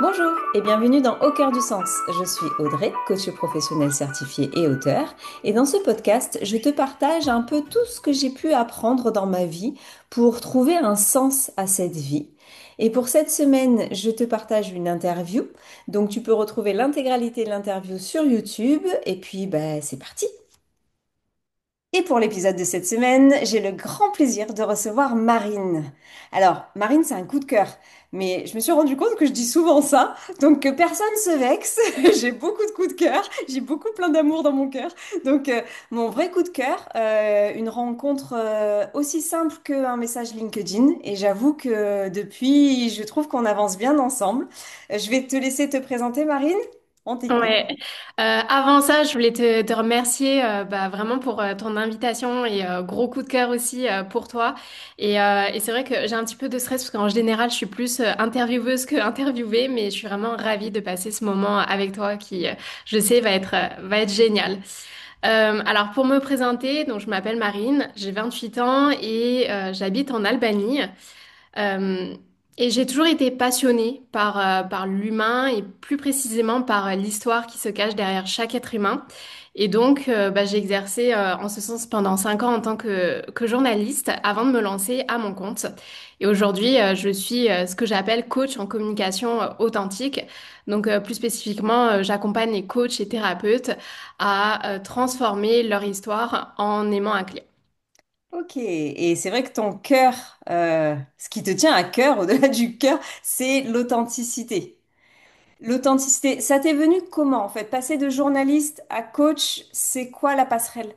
Bonjour et bienvenue dans Au cœur du sens. Je suis Audrey, coach professionnel certifié et auteur. Et dans ce podcast, je te partage un peu tout ce que j'ai pu apprendre dans ma vie pour trouver un sens à cette vie. Et pour cette semaine, je te partage une interview. Donc tu peux retrouver l'intégralité de l'interview sur YouTube. Et puis, c'est parti. Et pour l'épisode de cette semaine, j'ai le grand plaisir de recevoir Marine. Alors, Marine, c'est un coup de cœur, mais je me suis rendu compte que je dis souvent ça, donc que personne se vexe. J'ai beaucoup de coups de cœur, j'ai beaucoup plein d'amour dans mon cœur. Donc, mon vrai coup de cœur, une rencontre aussi simple qu'un message LinkedIn. Et j'avoue que depuis, je trouve qu'on avance bien ensemble. Je vais te laisser te présenter, Marine. On t'écoute. Ouais. Avant ça, je voulais te remercier vraiment pour ton invitation et gros coup de cœur aussi pour toi. Et c'est vrai que j'ai un petit peu de stress parce qu'en général, je suis plus intervieweuse que interviewée, mais je suis vraiment ravie de passer ce moment avec toi qui, je sais, va être génial. Alors pour me présenter, donc je m'appelle Marine, j'ai 28 ans et j'habite en Albanie. Euh, et j'ai toujours été passionnée par l'humain et plus précisément par l'histoire qui se cache derrière chaque être humain. Et donc, j'ai exercé en ce sens pendant 5 ans en tant que journaliste avant de me lancer à mon compte. Et aujourd'hui, je suis ce que j'appelle coach en communication authentique. Donc, plus spécifiquement, j'accompagne les coachs et thérapeutes à transformer leur histoire en aimant un client. Ok, et c'est vrai que ton cœur, ce qui te tient à cœur, au-delà du cœur, c'est l'authenticité. L'authenticité, ça t'est venu comment en fait? Passer de journaliste à coach, c'est quoi la passerelle?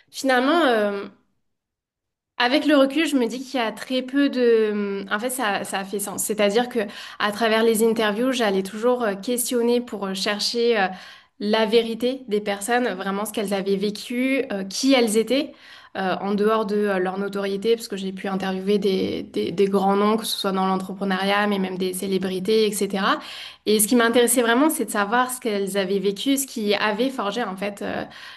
Finalement, avec le recul, je me dis qu'il y a très peu de... En fait, ça a fait sens. C'est-à-dire que à travers les interviews, j'allais toujours questionner pour chercher la vérité des personnes, vraiment ce qu'elles avaient vécu, qui elles étaient, en dehors de leur notoriété, parce que j'ai pu interviewer des grands noms, que ce soit dans l'entrepreneuriat, mais même des célébrités, etc. Et ce qui m'intéressait vraiment, c'est de savoir ce qu'elles avaient vécu, ce qui avait forgé en fait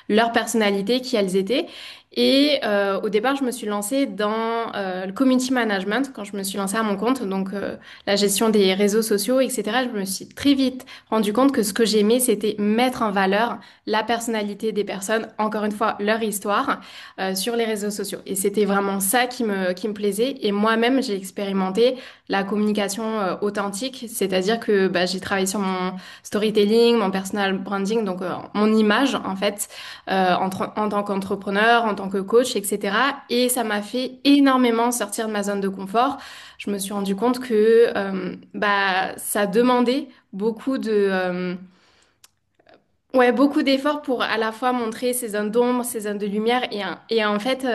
leur personnalité, qui elles étaient. Et au départ, je me suis lancée dans le community management quand je me suis lancée à mon compte, donc la gestion des réseaux sociaux, etc. Je me suis très vite rendu compte que ce que j'aimais, c'était mettre en valeur la personnalité des personnes, encore une fois, leur histoire sur les réseaux sociaux. Et c'était vraiment ça qui me plaisait. Et moi-même, j'ai expérimenté la communication authentique, c'est-à-dire que j'ai travaillé sur mon storytelling, mon personal branding, donc mon image en fait en tant qu'entrepreneur, en tant que coach, etc. Et ça m'a fait énormément sortir de ma zone de confort. Je me suis rendu compte que ça demandait ouais, beaucoup d'efforts pour à la fois montrer ces zones d'ombre, ces zones de lumière et en fait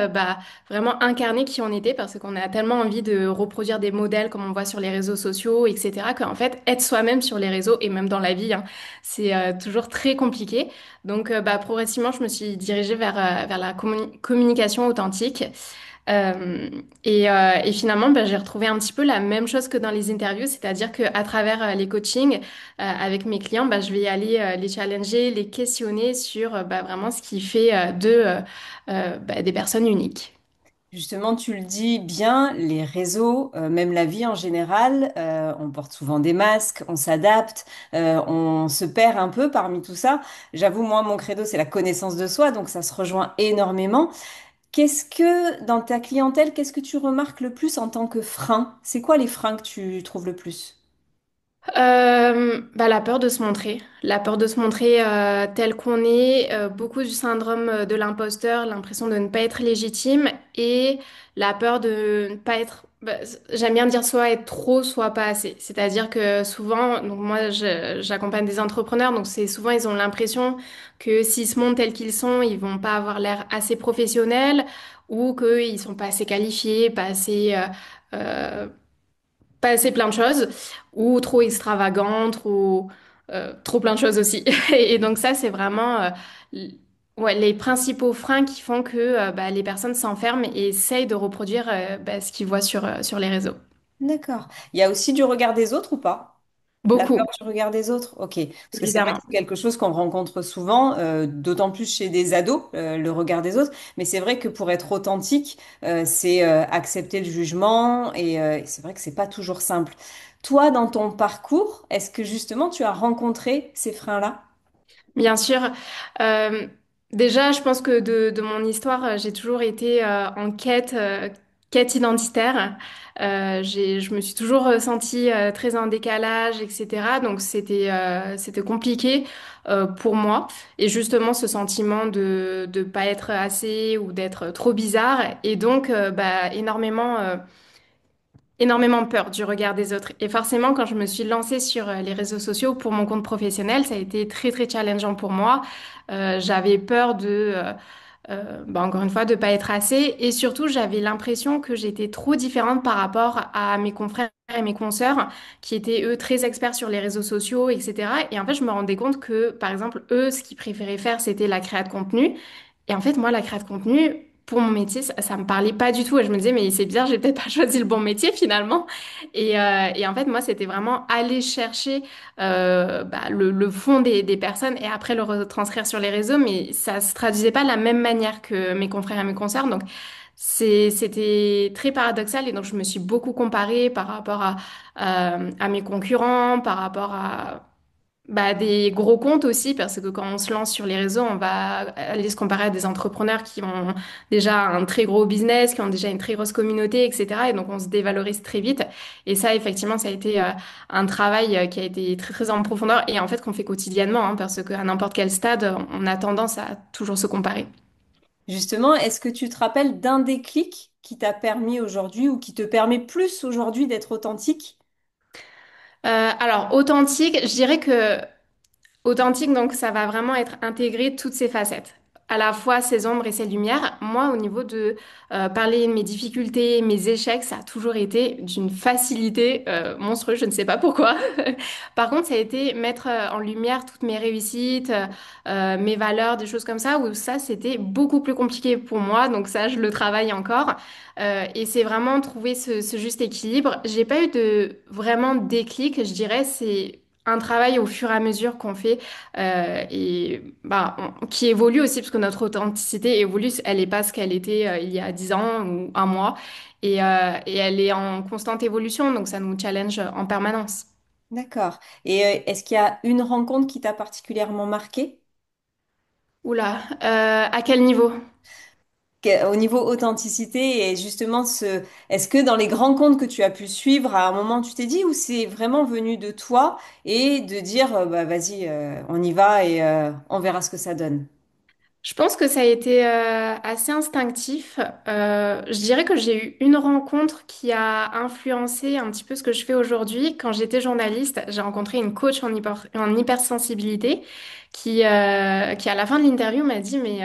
vraiment incarner qui on était parce qu'on a tellement envie de reproduire des modèles comme on voit sur les réseaux sociaux, etc. qu'en fait être soi-même sur les réseaux et même dans la vie, hein, c'est toujours très compliqué. Donc progressivement je me suis dirigée vers la communication authentique. Et finalement, j'ai retrouvé un petit peu la même chose que dans les interviews, c'est-à-dire qu'à travers les coachings avec mes clients, je vais aller les challenger, les questionner sur vraiment ce qui fait des personnes uniques. Justement, tu le dis bien, les réseaux, même la vie en général, on porte souvent des masques, on s'adapte, on se perd un peu parmi tout ça. J'avoue, moi, mon credo, c'est la connaissance de soi, donc ça se rejoint énormément. Qu'est-ce que, dans ta clientèle, qu'est-ce que tu remarques le plus en tant que frein? C'est quoi les freins que tu trouves le plus? La peur de se montrer, la peur de se montrer tel qu'on est, beaucoup du syndrome de l'imposteur, l'impression de ne pas être légitime et la peur de ne pas être, j'aime bien dire soit être trop, soit pas assez. C'est-à-dire que souvent, donc moi j'accompagne des entrepreneurs, donc c'est souvent ils ont l'impression que s'ils se montrent tels qu'ils sont, ils vont pas avoir l'air assez professionnels ou qu'ils sont pas assez qualifiés, euh, pas assez plein de choses, ou trop extravagant, trop plein de choses aussi. Et donc ça, c'est vraiment l- ouais, les principaux freins qui font que les personnes s'enferment et essayent de reproduire ce qu'ils voient sur les réseaux. D'accord. Il y a aussi du regard des autres ou pas? La peur Beaucoup, du regard des autres? Ok. Parce que c'est vrai que évidemment. c'est quelque chose qu'on rencontre souvent, d'autant plus chez des ados, le regard des autres. Mais c'est vrai que pour être authentique, c'est accepter le jugement et c'est vrai que c'est pas toujours simple. Toi, dans ton parcours, est-ce que justement tu as rencontré ces freins-là? Bien sûr. Euh, Déjà, je pense que de mon histoire, j'ai toujours été en quête identitaire. Je me suis toujours sentie très en décalage, etc. Donc c'était compliqué pour moi. Et justement, ce sentiment de pas être assez ou d'être trop bizarre. Et donc, énormément peur du regard des autres. Et forcément, quand je me suis lancée sur les réseaux sociaux pour mon compte professionnel, ça a été très, très challengeant pour moi. J'avais peur encore une fois, de pas être assez. Et surtout, j'avais l'impression que j'étais trop différente par rapport à mes confrères et mes consoeurs, qui étaient, eux, très experts sur les réseaux sociaux, etc. Et en fait, je me rendais compte que, par exemple, eux, ce qu'ils préféraient faire, c'était la création de contenu. Et en fait, moi, la création de contenu, pour mon métier, ça me parlait pas du tout. Et je me disais, mais c'est bizarre, j'ai peut-être pas choisi le bon métier finalement. Et en fait, moi, c'était vraiment aller chercher le fond des personnes et après le retranscrire sur les réseaux, mais ça se traduisait pas de la même manière que mes confrères et mes consoeurs. Donc, c'était très paradoxal. Et donc, je me suis beaucoup comparée par rapport à mes concurrents, par rapport à des gros comptes aussi, parce que quand on se lance sur les réseaux, on va aller se comparer à des entrepreneurs qui ont déjà un très gros business, qui ont déjà une très grosse communauté, etc. Et donc, on se dévalorise très vite. Et ça, effectivement, ça a été un travail qui a été très, très en profondeur et en fait qu'on fait quotidiennement, hein, parce qu'à n'importe quel stade, on a tendance à toujours se comparer. Justement, est-ce que tu te rappelles d'un déclic qui t'a permis aujourd'hui ou qui te permet plus aujourd'hui d'être authentique? Alors, authentique, je dirais que authentique, donc ça va vraiment être intégré toutes ces facettes, à la fois ses ombres et ses lumières. Moi, au niveau de parler de mes difficultés, mes échecs, ça a toujours été d'une facilité monstrueuse, je ne sais pas pourquoi. Par contre, ça a été mettre en lumière toutes mes réussites, mes valeurs, des choses comme ça, où ça, c'était beaucoup plus compliqué pour moi. Donc ça, je le travaille encore. Et c'est vraiment trouver ce juste équilibre. J'ai pas eu de vraiment déclic, je dirais. C'est un travail au fur et à mesure qu'on fait qui évolue aussi parce que notre authenticité évolue. Elle n'est pas ce qu'elle était il y a 10 ans ou un mois et elle est en constante évolution donc ça nous challenge en permanence. D'accord. Et est-ce qu'il y a une rencontre qui t'a particulièrement marqué? Oula, à quel niveau? Au niveau authenticité et justement est-ce que dans les grands comptes que tu as pu suivre, à un moment tu t'es dit ou c'est vraiment venu de toi et de dire bah vas-y, on y va et on verra ce que ça donne. Je pense que ça a été assez instinctif. Je dirais que j'ai eu une rencontre qui a influencé un petit peu ce que je fais aujourd'hui. Quand j'étais journaliste, j'ai rencontré une coach en hypersensibilité qui, à la fin de l'interview, m'a dit, mais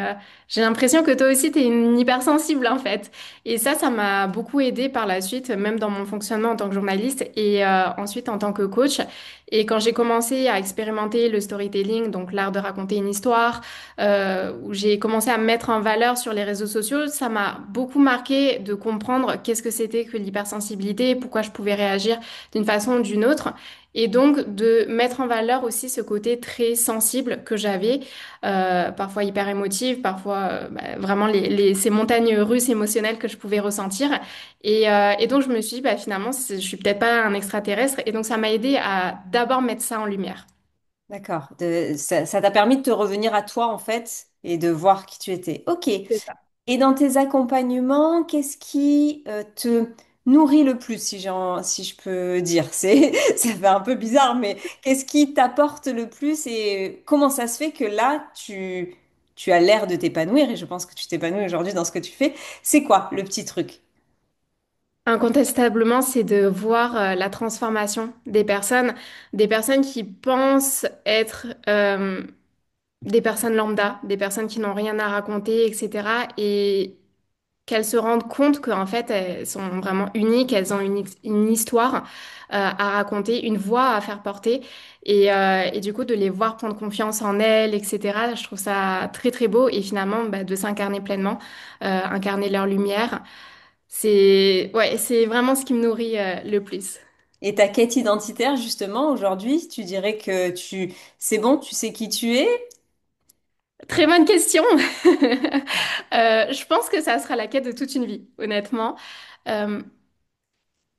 j'ai l'impression que toi aussi, tu es une hypersensible, en fait. Et ça m'a beaucoup aidé par la suite, même dans mon fonctionnement en tant que journaliste et ensuite en tant que coach. Et quand j'ai commencé à expérimenter le storytelling, donc l'art de raconter une histoire, où j'ai commencé à me mettre en valeur sur les réseaux sociaux, ça m'a beaucoup marqué de comprendre qu'est-ce que c'était que l'hypersensibilité, pourquoi je pouvais réagir d'une façon ou d'une autre. Et donc de mettre en valeur aussi ce côté très sensible que j'avais, parfois hyper émotive, parfois vraiment ces montagnes russes émotionnelles que je pouvais ressentir. Et donc je me suis dit, bah, finalement, je suis peut-être pas un extraterrestre. Et donc ça m'a aidé à d'abord mettre ça en lumière. D'accord. Ça t'a permis de te revenir à toi en fait et de voir qui tu étais. Ok. C'est ça. Et dans tes accompagnements, qu'est-ce qui te nourrit le plus, si je peux dire? Ça fait un peu bizarre, mais qu'est-ce qui t'apporte le plus et comment ça se fait que là, tu as l'air de t'épanouir et je pense que tu t'épanouis aujourd'hui dans ce que tu fais. C'est quoi le petit truc? Incontestablement, c'est de voir la transformation des personnes qui pensent être des personnes lambda, des personnes qui n'ont rien à raconter, etc. Et qu'elles se rendent compte qu'en fait, elles sont vraiment uniques, elles ont une histoire à raconter, une voix à faire porter. Et du coup, de les voir prendre confiance en elles, etc., je trouve ça très, très beau. Et finalement, de s'incarner pleinement, incarner leur lumière. C'est ouais, c'est vraiment ce qui me nourrit le plus. Et ta quête identitaire, justement, aujourd'hui, tu dirais que c'est bon, tu sais qui tu es? Très bonne question. Je pense que ça sera la quête de toute une vie, honnêtement. Euh,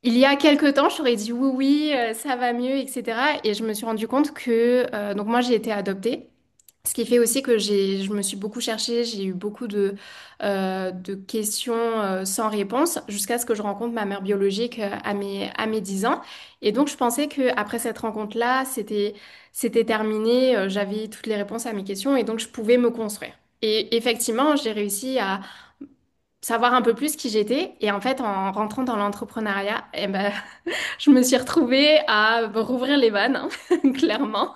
il y a quelque temps, je t'aurais dit oui, oui, ça va mieux, etc. Et je me suis rendu compte que, donc moi, j'ai été adoptée. Ce qui fait aussi que je me suis beaucoup cherchée, j'ai eu beaucoup de questions sans réponse jusqu'à ce que je rencontre ma mère biologique à mes 10 ans. Et donc, je pensais que après cette rencontre-là, c'était terminé, j'avais toutes les réponses à mes questions et donc je pouvais me construire. Et effectivement, j'ai réussi à savoir un peu plus qui j'étais. Et en fait, en rentrant dans l'entrepreneuriat, eh ben, je me suis retrouvée à rouvrir les vannes, hein, clairement.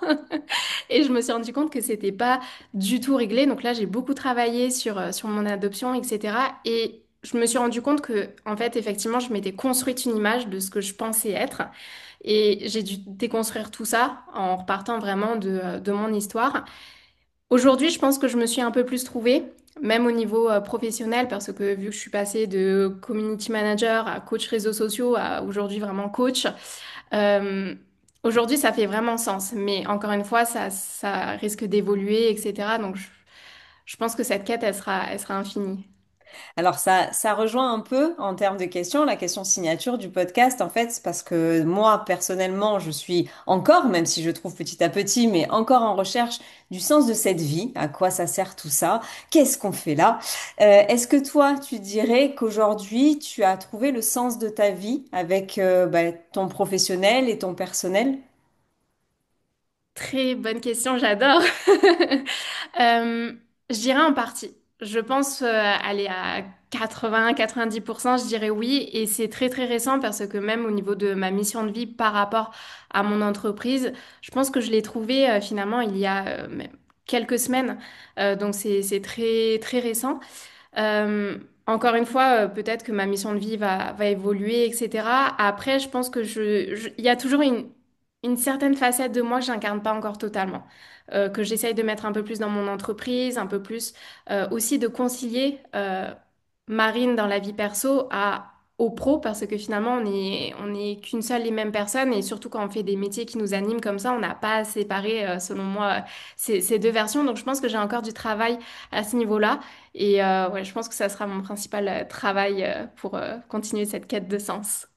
Et je me suis rendu compte que c'était pas du tout réglé. Donc là, j'ai beaucoup travaillé sur mon adoption, etc. Et je me suis rendu compte que, en fait, effectivement, je m'étais construite une image de ce que je pensais être. Et j'ai dû déconstruire tout ça en repartant vraiment de mon histoire. Aujourd'hui, je pense que je me suis un peu plus trouvée, même au niveau professionnel, parce que vu que je suis passée de community manager à coach réseaux sociaux à aujourd'hui vraiment coach, euh, aujourd'hui ça fait vraiment sens. Mais encore une fois, ça risque d'évoluer, etc. Donc je pense que cette quête, elle sera infinie. Alors ça rejoint un peu en termes de questions, la question signature du podcast, en fait, c'est parce que moi, personnellement, je suis encore, même si je trouve petit à petit, mais encore en recherche du sens de cette vie, à quoi ça sert tout ça, qu'est-ce qu'on fait là? Est-ce que toi, tu dirais qu'aujourd'hui, tu as trouvé le sens de ta vie avec ton professionnel et ton personnel? Très bonne question, j'adore. Euh, je dirais en partie. Je pense aller à 80-90%, je dirais oui. Et c'est très très récent parce que même au niveau de ma mission de vie par rapport à mon entreprise, je pense que je l'ai trouvé finalement il y a même quelques semaines. Donc c'est très très récent. Euh, encore une fois, peut-être que ma mission de vie va évoluer, etc. Après, je pense que il y a toujours une certaine facette de moi que j'incarne pas encore totalement, que j'essaye de mettre un peu plus dans mon entreprise, un peu plus aussi de concilier Marine dans la vie perso au pro, parce que finalement, on est qu'une seule et même personne, et surtout quand on fait des métiers qui nous animent comme ça, on n'a pas à séparer, selon moi, ces deux versions. Donc, je pense que j'ai encore du travail à ce niveau-là. Et ouais, je pense que ça sera mon principal travail pour continuer cette quête de sens.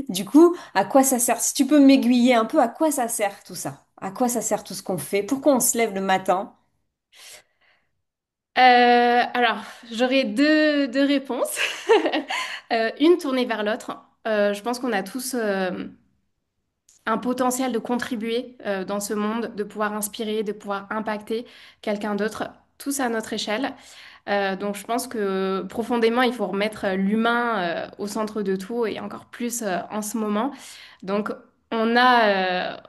Du coup, à quoi ça sert? Si tu peux m'aiguiller un peu, à quoi ça sert tout ça? À quoi ça sert tout ce qu'on fait? Pourquoi on se lève le matin? Alors, j'aurai deux réponses. Une tournée vers l'autre. Je pense qu'on a tous un potentiel de contribuer dans ce monde, de pouvoir inspirer, de pouvoir impacter quelqu'un d'autre, tous à notre échelle. Donc je pense que profondément, il faut remettre l'humain au centre de tout et encore plus en ce moment. Donc on a,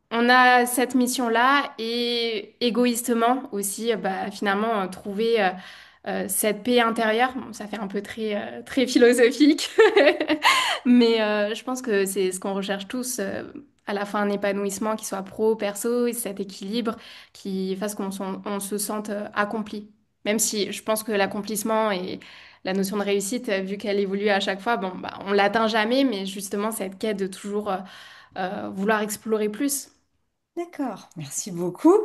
on a cette mission-là et égoïstement aussi, finalement, trouver cette paix intérieure. Bon, ça fait un peu très philosophique, mais je pense que c'est ce qu'on recherche tous. À la fin, un épanouissement qui soit pro, perso, et cet équilibre qui fasse on se sente accompli. Même si je pense que l'accomplissement et la notion de réussite, vu qu'elle évolue à chaque fois, bon, bah, on l'atteint jamais, mais justement cette quête de toujours vouloir explorer plus. D'accord, merci beaucoup.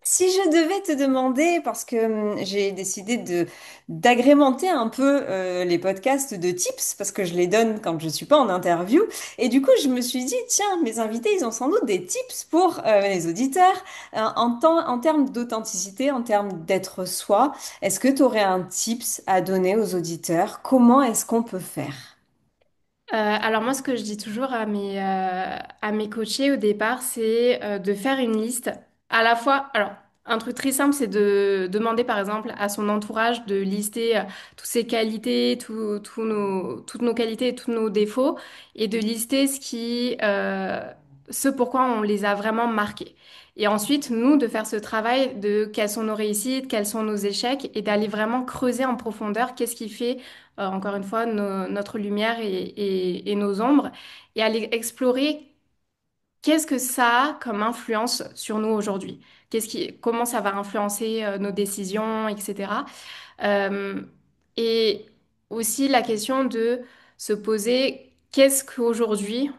Si je devais te demander, parce que j'ai décidé de d'agrémenter un peu les podcasts de tips, parce que je les donne quand je suis pas en interview, et du coup je me suis dit, tiens, mes invités, ils ont sans doute des tips pour les auditeurs en termes d'authenticité, en termes d'être soi. Est-ce que tu aurais un tips à donner aux auditeurs? Comment est-ce qu'on peut faire? Alors moi, ce que je dis toujours à mes coachés au départ, c'est de faire une liste. À la fois, alors un truc très simple, c'est de demander par exemple à son entourage de lister toutes ses qualités, toutes nos qualités et tous nos défauts, et de lister ce pourquoi on les a vraiment marqués. Et ensuite, nous, de faire ce travail de quelles sont nos réussites, quels sont nos échecs, et d'aller vraiment creuser en profondeur qu'est-ce qui fait encore une fois, notre lumière et nos ombres, et aller explorer qu'est-ce que ça a comme influence sur nous aujourd'hui, comment ça va influencer nos décisions, etc. Euh, et aussi la question de se poser qu'est-ce qu'aujourd'hui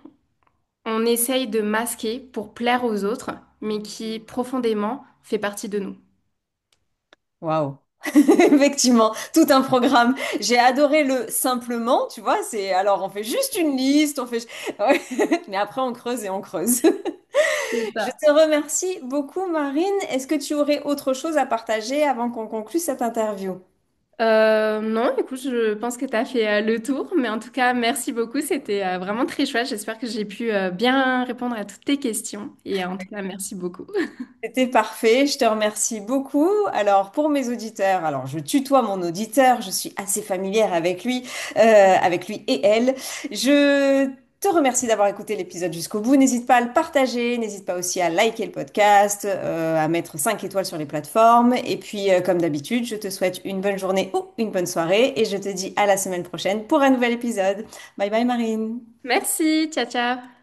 on essaye de masquer pour plaire aux autres, mais qui profondément fait partie de nous. Waouh. Effectivement, tout un programme. J'ai adoré le simplement, tu vois, c'est alors on fait juste une liste, on fait Ouais. Mais après on creuse et on creuse. C'est Je ça. te remercie beaucoup, Marine. Est-ce que tu aurais autre chose à partager avant qu'on conclue cette interview? Non, écoute, je pense que tu as fait le tour, mais en tout cas, merci beaucoup. C'était vraiment très chouette. J'espère que j'ai pu bien répondre à toutes tes questions. Et en tout cas, merci beaucoup. C'était parfait, je te remercie beaucoup. Alors pour mes auditeurs, alors je tutoie mon auditeur, je suis assez familière avec lui et elle. Je te remercie d'avoir écouté l'épisode jusqu'au bout. N'hésite pas à le partager, n'hésite pas aussi à liker le podcast, à mettre 5 étoiles sur les plateformes. Et puis comme d'habitude, je te souhaite une bonne journée ou une bonne soirée et je te dis à la semaine prochaine pour un nouvel épisode. Bye bye Marine. Merci, ciao, ciao.